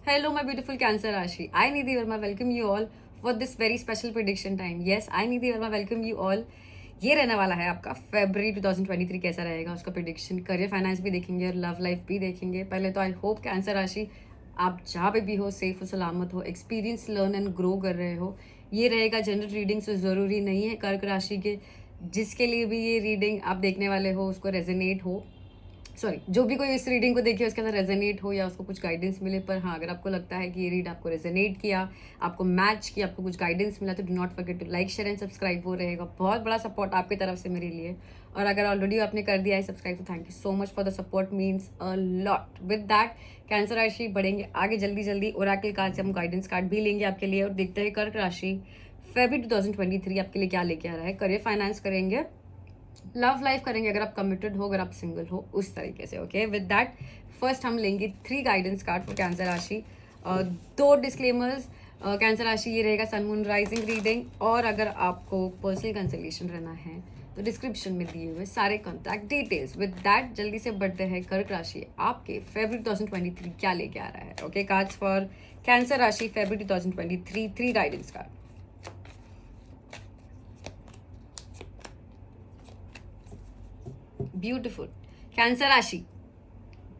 Hello, my beautiful Cancer Rashi. I, Nidhi Verma, welcome you all for this very special prediction time. Yes, I, Nidhi Verma, welcome you all. ये रहने वाला है आपका February 2023 कैसा रहेगा उसका prediction. Career finance भी देखेंगे और लव लाइफ भी देखेंगे. पहले तो आई होप कैंसर राशि आप जहाँ पे भी हो सेफ हो, सलामत हो, एक्सपीरियंस लर्न एंड ग्रो कर रहे हो. ये रहेगा जनरल रीडिंग, सो ज़रूरी नहीं है कर्क राशि के जिसके लिए भी ये रीडिंग आप देखने वाले हो उसको रेजोनेट हो, सॉरी जो भी कोई इस रीडिंग को देखे उसके अंदर रेजोनेट हो या उसको कुछ गाइडेंस मिले. पर हाँ, अगर आपको लगता है कि ये रीड आपको रेजोनेट किया, आपको मैच किया, आपको कुछ गाइडेंस मिला, तो do not forget to like share and subscribe. वो रहेगा बहुत बड़ा सपोर्ट आपकी तरफ से मेरे लिए. और अगर ऑलरेडी आपने कर दिया है सब्सक्राइब तो thank you so much for the support, means a lot. With that cancer राशि बढ़ेंगे आगे जल्दी जल्दी. ओरेकल कार्ड से हम गाइडेंस कार्ड भी लेंगे आपके लिए और देखते हैं कर्क राशि फेब्रुअरी 2023 आपके लिए क्या लेके आ रहा है. करियर फाइनेंस करेंगे, लव लाइफ करेंगे अगर आप कमिटेड हो, अगर आप सिंगल हो, उस तरीके से. ओके, विद दैट फर्स्ट हम लेंगे 3 गाइडेंस कार्ड फॉर कैंसर राशि. 2 डिस्क्लेमर्स. कैंसर राशि ये रहेगा सन मून राइजिंग रीडिंग. और अगर आपको पर्सनल कंसल्टेशन रहना है तो डिस्क्रिप्शन में दिए हुए सारे कॉन्टैक्ट डिटेल्स. विद दैट जल्दी से बढ़ते हैं कर्क राशि आपके फेब्रुअरी 2023 क्या लेके आ रहा है. ओके, कार्ड्स फॉर कैंसर राशि February 2023, 3 guidance card. Beautiful cancer राशि,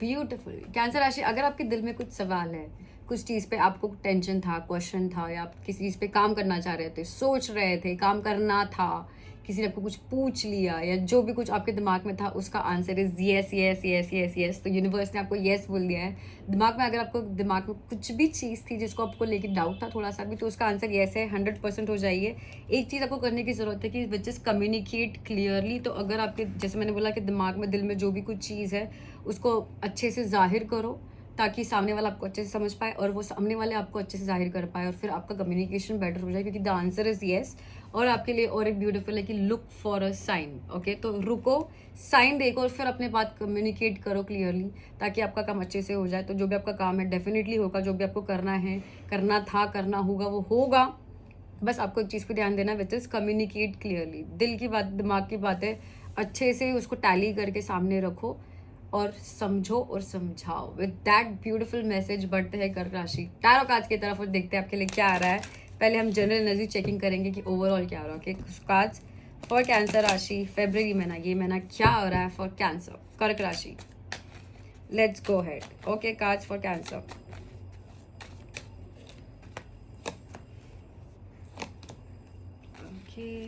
ब्यूटिफुल कैंसर राशि. अगर आपके दिल में कुछ सवाल है, कुछ चीज़ पे आपको टेंशन था, क्वेश्चन था, या आप किसी चीज़ पे काम करना चाह रहे थे, सोच रहे थे, काम करना था, किसी ने आपको कुछ पूछ लिया, या जो भी कुछ आपके दिमाग में था उसका answer is yes yes yes yes yes. तो यूनिवर्स ने आपको येस बोल दिया है. दिमाग में अगर आपको दिमाग में कुछ भी चीज़ थी जिसको आपको लेके डाउट था थोड़ा सा भी, तो उसका आंसर येस है. 100% हो जाइए. एक चीज़ आपको करने की ज़रूरत है कि विच इज़ कम्युनिकेट क्लियरली. तो अगर आपके, जैसे मैंने बोला कि दिमाग में, दिल में जो भी कुछ चीज़ है उसको अच्छे से जाहिर करो ताकि सामने वाला आपको अच्छे से समझ पाए और वो सामने वाले आपको अच्छे से जाहिर कर पाए और फिर आपका कम्युनिकेशन बेटर हो जाए, क्योंकि द आंसर इज येस. और आपके लिए और एक ब्यूटीफुल है कि look for a sign. Okay, तो रुको, साइन देखो और फिर अपने बात कम्युनिकेट करो क्लियरली ताकि आपका काम अच्छे से हो जाए. तो जो भी आपका काम है डेफिनेटली होगा. जो भी आपको करना है, करना था, करना होगा, वो होगा. बस आपको एक चीज़ पे ध्यान देना, विच इज़ कम्युनिकेट क्लियरली. दिल की बात, दिमाग की बातें अच्छे से उसको टैली करके सामने रखो और समझो और समझाओ. विद दैट ब्यूटीफुल मैसेज बढ़ते हैं कर्क राशि टैरो कार्ड्स की तरफ और देखते हैं आपके लिए क्या आ रहा है. पहले हम जनरल एनर्जी चेकिंग करेंगे कि ओवरऑल क्या हो रहा है. ओके, कार्ड्स फॉर कैंसर राशि फेब्रुअरी महीना, ये महीना क्या हो रहा है फॉर कैंसर कर्क राशि. Let's go head. Okay, cards for cancer. Okay,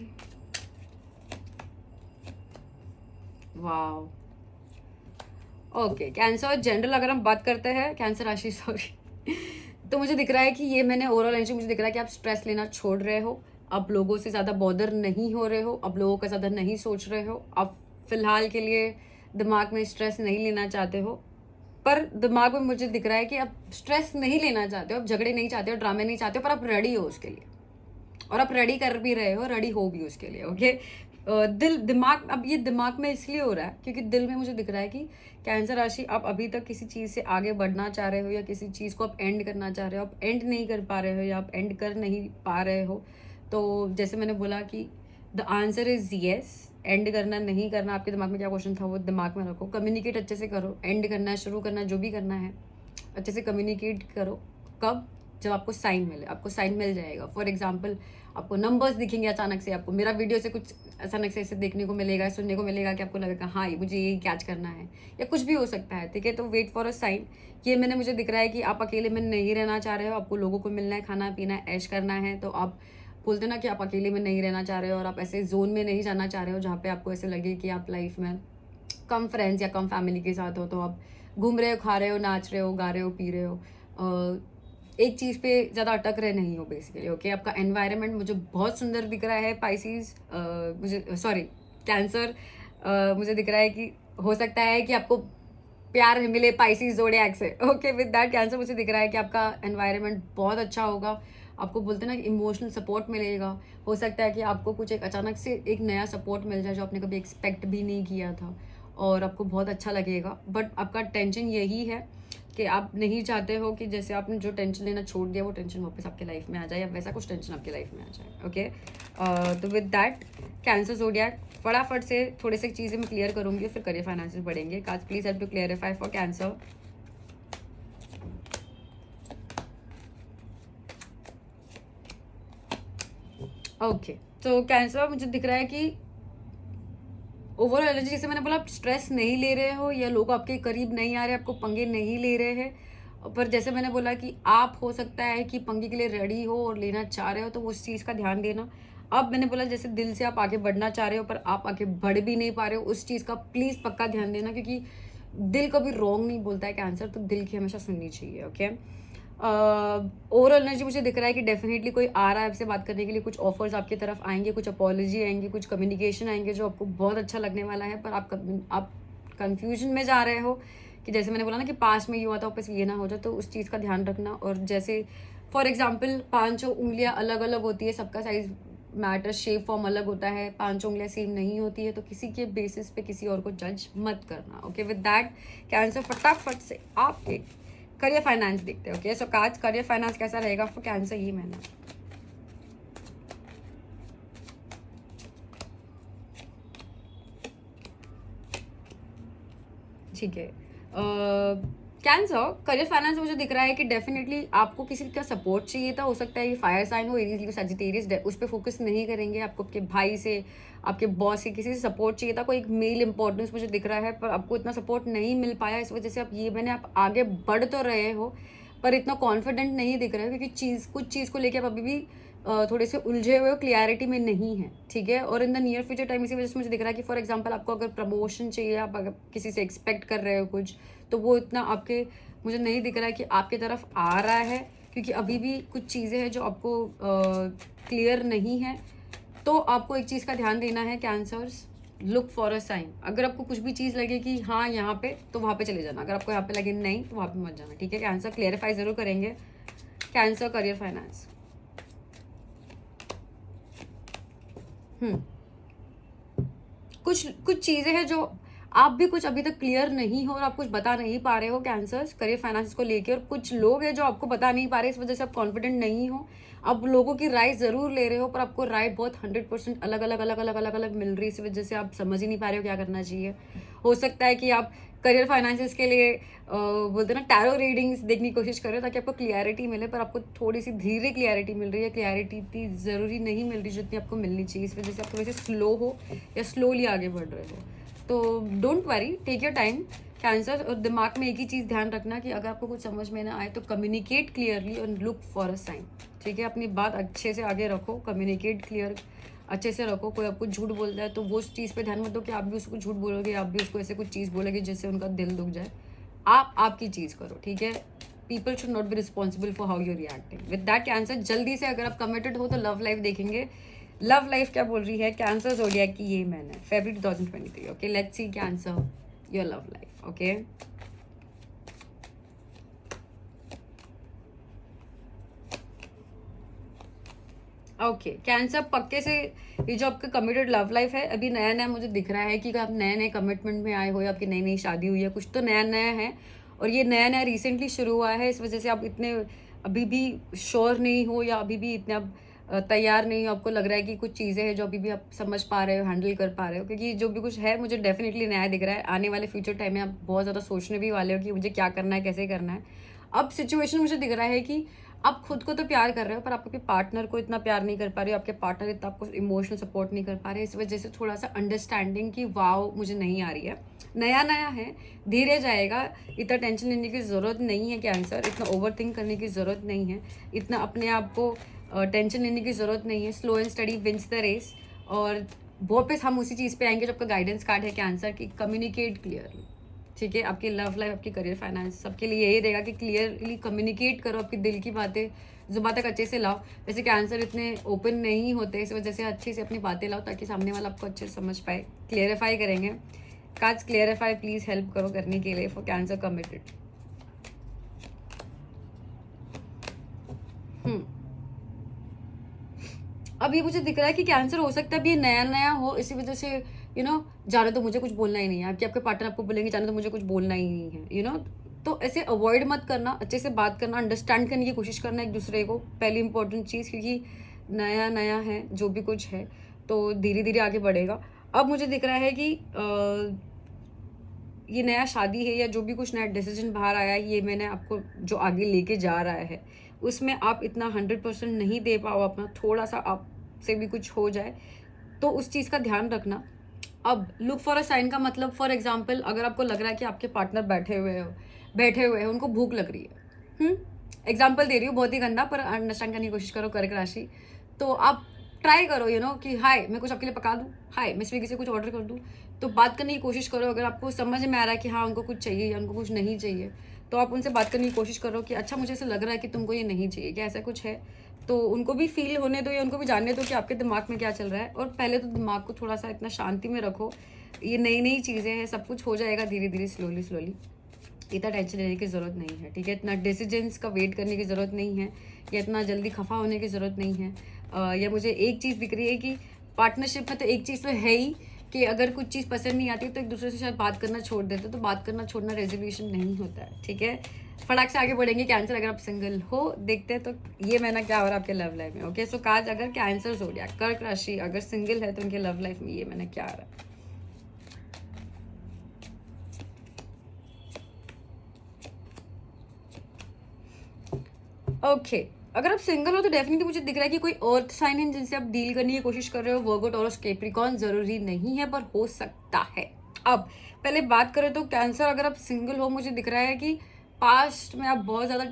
wow. Okay, cancer general अगर हम बात करते हैं कैंसर राशि, सॉरी, तो मुझे दिख रहा है कि ये मैंने ओवरऑल एनर्जी, मुझे दिख रहा है कि आप स्ट्रेस लेना छोड़ रहे हो. आप लोगों से ज़्यादा बॉदर नहीं हो रहे हो, आप लोगों का ज़्यादा नहीं सोच रहे हो. आप फिलहाल के लिए दिमाग में स्ट्रेस नहीं लेना चाहते हो. पर दिमाग में मुझे दिख रहा है कि आप स्ट्रेस नहीं लेना चाहते हो, आप झगड़े नहीं चाहते हो, ड्रामे नहीं चाहते हो, पर आप रेडी हो उसके लिए और आप रेडी कर भी रहे हो, रेडी हो भी उसके लिए. ओके, दिल दिमाग, अब ये दिमाग में इसलिए हो रहा है क्योंकि दिल में मुझे दिख रहा है कि कैंसर राशि आप अभी तक किसी चीज़ से आगे बढ़ना चाह रहे हो या किसी चीज़ को आप एंड करना चाह रहे हो, आप एंड नहीं कर पा रहे हो या आप एंड कर नहीं पा रहे हो. तो जैसे मैंने बोला कि the answer is yes. And करना नहीं करना, आपके दिमाग में क्या क्वेश्चन था वो दिमाग में रखो. कम्युनिकेट अच्छे से करो. एंड करना है, शुरू करना है, जो भी करना है अच्छे से कम्युनिकेट करो. कब? जब आपको साइन मिले. आपको साइन मिल जाएगा. फॉर एग्जाम्पल, आपको नंबर्स दिखेंगे अचानक से, आपको मेरा वीडियो से कुछ अचानक से ऐसे देखने को मिलेगा, सुनने को मिलेगा कि आपको लगेगा हाँ ये मुझे ये कैच करना है, या कुछ भी हो सकता है. ठीक है, तो वेट फॉर अ साइन. ये मैंने, मुझे दिख रहा है कि आप अकेले में नहीं रहना चाह रहे हो, आपको लोगों को मिलना है, खाना पीना है, ऐश करना है. तो आप बोलते ना कि आप अकेले में नहीं रहना चाह रहे हो और आप ऐसे जोन में नहीं जाना चाह रहे हो जहाँ पे आपको ऐसे लगे कि आप लाइफ में कम फ्रेंड्स या कम फैमिली के साथ हो. तो आप घूम रहे हो, खा रहे हो, नाच रहे हो, गा रहे हो, पी रहे हो, एक चीज़ पे ज़्यादा अटक रहे नहीं हो बेसिकली. ओके, आपका एनवायरनमेंट मुझे बहुत सुंदर दिख रहा है पाइसिस, मुझे सॉरी कैंसर, मुझे दिख रहा है कि हो सकता है कि आपको प्यार मिले पाइसिस जोडिएक से. ओके, विद दैट कैंसर मुझे दिख रहा है कि आपका एनवायरनमेंट बहुत अच्छा होगा. आपको बोलते हैं ना कि इमोशनल सपोर्ट मिलेगा. हो सकता है कि आपको कुछ एक अचानक से एक नया सपोर्ट मिल जाए जो आपने कभी एक्सपेक्ट भी नहीं किया था और आपको बहुत अच्छा लगेगा. बट आपका टेंशन यही है कि आप नहीं चाहते हो कि जैसे आपने जो टेंशन लेना छोड़ दिया वो टेंशन वापस आपके लाइफ में आ जाए या वैसा कुछ टेंशन आपकी लाइफ में आ जाए. ओके, तो विद दैट कैंसर ज़ोडिएक फटाफट से थोड़े से चीज़ें मैं क्लियर करूँगी, फिर करियर फाइनेंसेस बढ़ेंगे. Cause please help to clarify for cancer. Okay, तो कैंसर मुझे दिख रहा है कि ओवरऑल एनर्जी, जैसे मैंने बोला, आप स्ट्रेस नहीं ले रहे हो या लोग आपके करीब नहीं आ रहे, आपको पंगे नहीं ले रहे हैं। पर जैसे मैंने बोला कि आप हो सकता है कि पंगे के लिए रेडी हो और लेना चाह रहे हो, तो उस चीज़ का ध्यान देना। अब मैंने बोला जैसे दिल से आप आगे बढ़ना चाह रहे हो पर आप आगे बढ़ भी नहीं पा रहे हो, उस चीज़ का प्लीज़ पक्का ध्यान देना, क्योंकि दिल कभी रॉन्ग नहीं बोलता है कैंसर, तो दिल की हमेशा सुननी चाहिए। ओके, ओवरऑल एनर्जी मुझे दिख रहा है कि डेफिनेटली कोई आ रहा है आपसे बात करने के लिए, कुछ ऑफर्स आपकी तरफ आएंगे, कुछ अपॉलॉजी आएंगे, कुछ कम्युनिकेशन आएंगे जो आपको बहुत अच्छा लगने वाला है। पर आप कंफ्यूजन में जा रहे हो कि जैसे मैंने बोला ना कि पास में ये हुआ था वापस ये ना हो जाए, तो उस चीज़ का ध्यान रखना। और जैसे फॉर एग्जाम्पल 5 उंगलियां अलग अलग होती है, सबका साइज मैटर, शेप फॉर्म अलग होता है, 5 उंगलियां सेम नहीं होती है, तो किसी के बेसिस पे किसी और को जज मत करना। ओके, विद दैट कैंसर फटाफट से आप एक करियर फाइनेंस देखते हैं। ओके, सो आज करियर फाइनेंस कैसा रहेगा फॉर कैंसर ये महीना। ठीक है, कैंसर करियर फाइनेंस मुझे दिख रहा है कि डेफिनेटली आपको किसी का सपोर्ट चाहिए था। हो सकता है ये फायर साइन हो, एरीज लियो सजिटेरियस, उस पर फोकस नहीं करेंगे। आपको आपके भाई से, आपके बॉस से, किसी से सपोर्ट चाहिए था। कोई एक मेल इंपॉर्टेंस मुझे दिख रहा है पर आपको इतना सपोर्ट नहीं मिल पाया, इस वजह से आप आगे बढ़ तो रहे हो पर इतना कॉन्फिडेंट नहीं दिख रहे हो, क्योंकि कुछ चीज़ को लेकर आप अभी भी थोड़े से उलझे हुए हो, क्लियरिटी में नहीं है। ठीक है, और in the near future time इसी वजह से मुझे दिख रहा है कि फॉर एग्जांपल आपको अगर प्रमोशन चाहिए, आप अगर किसी से एक्सपेक्ट कर रहे हो कुछ, तो वो इतना आपके मुझे नहीं दिख रहा है कि आपके तरफ आ रहा है, क्योंकि अभी भी कुछ चीज़ें हैं जो आपको क्लियर नहीं है। तो आपको एक चीज़ का ध्यान देना है cancers, look for a sign. अगर आपको कुछ भी चीज़ लगे कि हाँ यहाँ पे, तो वहाँ पे चले जाना। अगर आपको यहाँ पे लगे नहीं, तो वहाँ पे मत जाना। ठीक है, कैंसर क्लियरिफाई ज़रूर करेंगे। कैंसर करियर फाइनेंस, कुछ कुछ चीज़ें हैं जो आप भी कुछ अभी तक क्लियर नहीं हो और आप कुछ बता नहीं पा रहे हो कैंसर्स करियर फाइनेंस को लेके, और कुछ लोग हैं जो आपको बता नहीं पा रहे, इस वजह से आप कॉन्फिडेंट नहीं हो। आप लोगों की राय ज़रूर ले रहे हो पर आपको राय बहुत 100% अलग अलग अलग अलग अलग अलग मिल रही है, इस वजह से आप समझ ही नहीं पा रहे हो क्या करना चाहिए। हो सकता है कि आप करियर फाइनेंसेस के लिए बोलते हैं ना टैरो रीडिंग्स देखने की कोशिश करें ताकि आपको क्लियरिटी मिले, पर आपको थोड़ी सी धीरे क्लियरिटी मिल रही है। क्लियरिटी इतनी ज़रूरी नहीं मिल रही जितनी आपको मिलनी चाहिए, इस वजह से आप थोड़े से स्लो हो या स्लोली आगे बढ़ रहे हो। तो don't worry, take your time cancer. और दिमाग में एक ही चीज़ ध्यान रखना कि अगर आपको कुछ समझ में ना आए तो कम्युनिकेट क्लियरली और लुक फॉर अ साइन। ठीक है, अपनी बात अच्छे से आगे रखो, कम्युनिकेट क्लियर अच्छे से रखो। कोई आपको झूठ बोलता है तो वो उस चीज़ पे ध्यान मत दो कि आप भी उसको झूठ बोलोगे, आप भी उसको ऐसे कुछ चीज़ बोलोगे जिससे उनका दिल दुख जाए। आप आपकी चीज़ करो। ठीक है, people should not be responsible for how you reacting. With that cancer, जल्दी से अगर आप कमिटेड हो तो लव लाइफ देखेंगे। लव लाइफ क्या बोल रही है कैंसर ज़ोडिएक की ये महीने फरवरी 2023। Okay, let's see cancer your love life. Okay, okay cancer, पक्के से ये जो आपका कमिटेड लव लाइफ है, अभी नया नया मुझे दिख रहा है कि आप नए नए कमिटमेंट में आए हो या आपकी नई नई शादी हुई है, कुछ तो नया नया है और ये नया नया रिसेंटली शुरू हुआ है। इस वजह से आप इतने अभी भी श्योर नहीं हो या अभी भी इतने आप तैयार नहीं हो। आपको लग रहा है कि कुछ चीज़ें हैं जो अभी भी आप समझ पा रहे हो, हैंडल कर पा रहे हो, क्योंकि जो भी कुछ है मुझे डेफिनेटली नया दिख रहा है। आने वाले फ्यूचर टाइम में आप बहुत ज़्यादा सोचने भी वाले हो कि मुझे क्या करना है, कैसे करना है। अब सिचुएशन मुझे दिख रहा है कि आप खुद को तो प्यार कर रहे हो पर आप अपने पार्टनर को इतना प्यार नहीं कर पा रहे हो, आपके पार्टनर इतना आपको इमोशनल सपोर्ट नहीं कर पा रहे, इस वजह से थोड़ा सा अंडरस्टैंडिंग की वाव मुझे नहीं आ रही है। नया नया है, धीरे जाएगा, इतना टेंशन लेने की ज़रूरत नहीं है कैंसर, इतना ओवर थिंक करने की ज़रूरत नहीं है, इतना अपने आप को टेंशन लेने की ज़रूरत नहीं है। Slow and steady wins the race. और वापस हम उसी चीज़ पे आएंगे जो आपका गाइडेंस कार्ड है कैंसर की, कम्युनिकेट क्लियरली। ठीक है, आपकी लव लाइफ, आपकी करियर फाइनेंस, सबके लिए यही रहेगा कि क्लियरली कम्युनिकेट करो, आपकी दिल की बातें जुबान तक अच्छे से लाओ। वैसे कैंसर इतने ओपन नहीं होते, इस वजह से अच्छे से अपनी बातें लाओ ताकि सामने वाला आपको अच्छे से समझ पाए। क्लियरिफाई करेंगे, काज क्लियरिफाई प्लीज़ हेल्प करो करने के लिए फॉर कैंसर कमिटेड। अब ये मुझे दिख रहा है कि कैंसर हो सकता है अभी नया नया हो, इसी वजह से जाने तो मुझे कुछ बोलना ही नहीं है, आपके पार्टनर आपको बोलेंगे जाने तो मुझे कुछ बोलना ही नहीं है। तो ऐसे अवॉइड मत करना, अच्छे से बात करना, अंडरस्टैंड करने की कोशिश करना एक दूसरे को, पहली इंपॉर्टेंट चीज़, क्योंकि नया नया है जो भी कुछ है तो धीरे धीरे आगे बढ़ेगा। अब मुझे दिख रहा है कि ये नया शादी है या जो भी कुछ नया डिसीजन बाहर आया है, ये मैंने आपको जो आगे लेके जा रहा है उसमें आप इतना 100% नहीं दे पाओ अपना, थोड़ा सा आप से भी कुछ हो जाए, तो उस चीज़ का ध्यान रखना। अब लुक फॉर अ साइन का मतलब, फॉर एग्जाम्पल, अगर आपको लग रहा है कि आपके पार्टनर बैठे हुए हैं, उनको भूख लग रही है, एग्जाम्पल दे रही हूँ बहुत ही गंदा, पर अंडरस्टैंड करने की कोशिश करो कर्क राशि। तो आप ट्राई करो कि हाय मैं कुछ आपके लिए पका दूँ, हाय मैं स्विगी से कुछ ऑर्डर कर दूँ। तो बात करने की कोशिश करो। अगर आपको समझ में आ रहा है कि हाँ उनको कुछ चाहिए या उनको कुछ नहीं चाहिए, तो आप उनसे बात करने की कोशिश करो कि अच्छा मुझे ऐसा लग रहा है कि तुमको ये नहीं चाहिए, क्या ऐसा कुछ है। तो उनको भी फील होने दो या उनको भी जानने दो कि आपके दिमाग में क्या चल रहा है। और पहले तो दिमाग को थोड़ा सा इतना शांति में रखो, ये नई नई चीज़ें हैं, सब कुछ हो जाएगा धीरे धीरे, स्लोली स्लोली। इतना टेंशन लेने की ज़रूरत नहीं है, ठीक है। इतना डिसीजंस का वेट करने की ज़रूरत नहीं है, या इतना जल्दी खफा होने की ज़रूरत नहीं है। या मुझे एक चीज़ दिख रही है कि पार्टनरशिप में तो एक चीज़ तो है ही कि अगर कुछ चीज़ पसंद नहीं आती तो एक दूसरे से शायद बात करना छोड़ देते, तो बात करना छोड़ना रेजोल्यूशन नहीं होता है, ठीक है। फटाक से आगे बढ़ेंगे। कैंसर, अगर आप सिंगल हो, देखते हैं तो ये महीना क्या हो रहा है आपके लव लाइफ में। ओके, सो काज अगर कैंसर ज़ोडिएक कर्क राशि अगर सिंगल है तो उनके लव लाइफ में ये महीना क्या आ रहा है। ओके, अगर आप सिंगल हो तो डेफिनेटली मुझे दिख रहा है कि कोई अर्थ साइन है जिनसे आप डील करने की कोशिश कर रहे हो। वर्गो, टॉरस, कैप्रिकॉर्न, जरूरी नहीं है पर हो सकता है। अब पहले बात करें तो कैंसर, अगर आप सिंगल हो, मुझे दिख रहा है कि पास्ट में आप बहुत ज़्यादा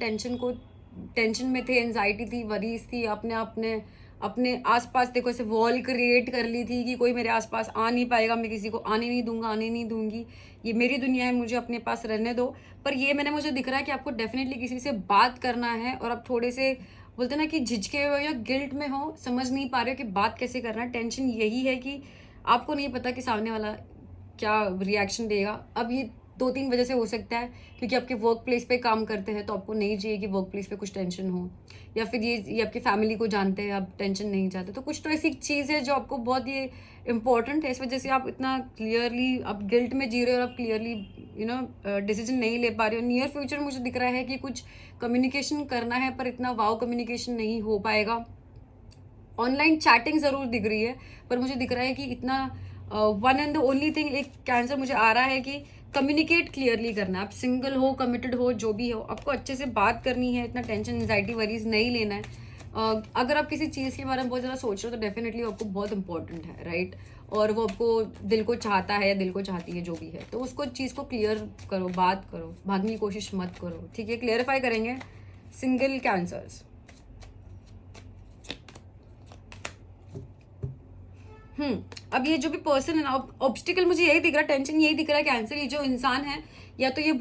टेंशन में थे, एंजाइटी थी, वरीज थी, अपने अपने अपने आसपास देखो ऐसे वॉल क्रिएट कर ली थी कि कोई मेरे आसपास आ नहीं पाएगा, मैं किसी को आने नहीं दूंगा, आने नहीं दूंगी, ये मेरी दुनिया है, मुझे अपने पास रहने दो। पर ये मुझे दिख रहा है कि आपको डेफिनेटली किसी से बात करना है, और आप थोड़े से बोलते ना कि झिझके हो या गिल्ट में हो, समझ नहीं पा रहे हो कि बात कैसे करना है। टेंशन यही है कि आपको नहीं पता कि सामने वाला क्या रिएक्शन देगा। अब ये 2-3 वजह से हो सकता है, क्योंकि आपके वर्क प्लेस पे काम करते हैं तो आपको नहीं चाहिए कि वर्क प्लेस पे कुछ टेंशन हो, या फिर ये आपकी फैमिली को जानते हैं, आप टेंशन नहीं चाहते। तो कुछ तो ऐसी चीज़ है जो आपको बहुत ये इंपॉर्टेंट है, इस वजह से आप इतना क्लियरली आप गिल्ट में जी रहे हो, और आप क्लियरली डिसीजन नहीं ले पा रहे हो। नियर फ्यूचर मुझे दिख रहा है कि कुछ कम्युनिकेशन करना है, पर इतना वाव कम्युनिकेशन नहीं हो पाएगा। ऑनलाइन चैटिंग ज़रूर दिख रही है, पर मुझे दिख रहा है कि इतना one and the only thing, एक कैंसर मुझे आ रहा है कि कम्युनिकेट क्लियरली करना है। आप सिंगल हो, कमिटेड हो, जो भी हो, आपको अच्छे से बात करनी है, इतना टेंशन एंजाइटी वरीज नहीं लेना है। अगर आप किसी चीज़ के बारे में बहुत ज़्यादा सोच रहे हो तो डेफिनेटली आपको बहुत इंपॉर्टेंट है, राइट। और वो आपको दिल को चाहता है या दिल को चाहती है, जो भी है, तो उसको चीज़ को क्लियर करो, बात करो, भागने की कोशिश मत करो, ठीक है। क्लियरिफाई करेंगे सिंगल कैंसर्स। अब ये जो भी पर्सन है ना, ऑब्स्टिकल मुझे यही दिख रहा है, टेंशन यही दिख रहा है कैंसर, ये जो इंसान है, या तो ये